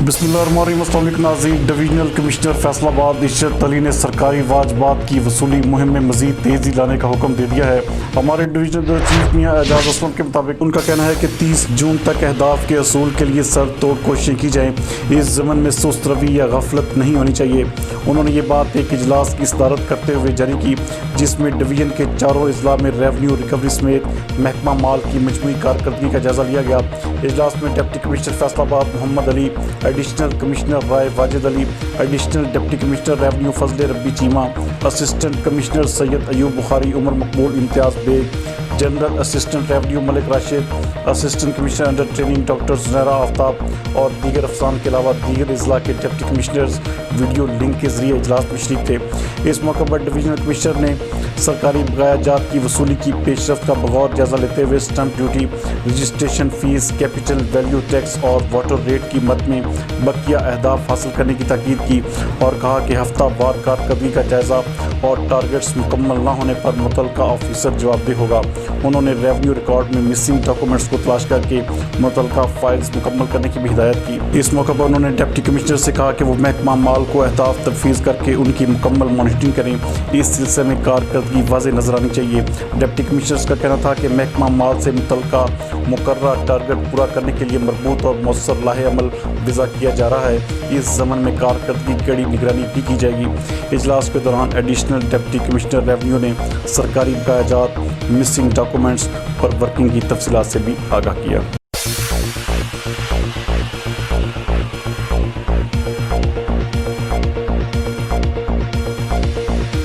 बिस्मिल्लाहिर्रहमानिर्रहीम। नाज़रीन, divisional commissioner Faisalabad Ishrat Ali ने सरकारी वाजबात की वसूली मुहिम में मज़ीद तेज़ी लाने का हुक्म दे दिया है। हमारे डिवीजनल चीफ मियां एजाज असलम के मुताबिक उनका कहना है कि 30 जून तक अहदाफ के असूल के लिए सर तोड़ कोशिशें की जाएँ। इस ज़मन में सुस्त रवि या गफलत नहीं होनी चाहिए। उन्होंने ये बात एक इजलास की सदारत करते हुए जारी की, जिसमें डिवीजन के चारों अजला में रेवन्यू रिकवरी समेत महकमा माल की मजमूई कारकर्दगी का जायज़ा लिया गया। इजलास में deputy commissioner Faisalabad Mohammad Ali, additional commissioner Rai Wajid Ali, additional deputy commissioner revenue Fazal Rabbi Cheema, assistant commissioner Syed Ayub Bukhari, Umar Maqbool Imtiaz Baig, general assistant revenue Malik Rashid, assistant commissioner under training doctor Zunaira Aftab और दीगर अफसरान के अलावा दीगर अजला के डिप्टी कमिश्नर्स वीडियो लिंक के जरिए इजलास में शरीक थे। इस मौके पर डिवीजनल कमिश्नर ने सरकारी बकायाजात की वसूली की पेशरफ्त का बगौर जायज़ा लेते हुए stamp duty, registration fees, capital value tax और वाटर रेट की मद में बकिया अहदाफ हासिल करने की ताकीद की और कहा कि हफ्ता वार कारकर्दगी का जायज़ा और टारगेट्स मुकम्मल न होने पर मुतल्लिका ऑफिसर जवाबदेह होगा। उन्होंने रेवन्यू रिकॉर्ड में मिसिंग डॉक्यूमेंट्स को तलाश करके मुतल्लिका फाइल्स मुकम्मल करने की भी हिदायत की। इस मौके पर उन्होंने डिप्टी कमिश्नर से कहा कि वो महकमा माल को अहदाफ तफवीज़ करके उनकी मुकम्मल मॉनिटरिंग करें। इस सिलसिले में कारकर्दगी वाज़ेह नजर आनी चाहिए। डिप्टी कमिश्नर का कहना था कि महकमा माल से मुतल्लिका मुकर्ररा टारगेट पूरा करने के लिए मरबूत और मौसर लाहे अमल वज़ा किया जा रहा है। इस ज़मन में कारकर्दगी की कड़ी निगरानी भी की जाएगी। इजलास के दौरान एडिशनल डिप्टी कमिश्नर रेवन्यू ने सरकारी बकायाजात, मिसिंग डॉक्यूमेंट्स पर वर्किंग की तफसीलात से भी आगाह किया।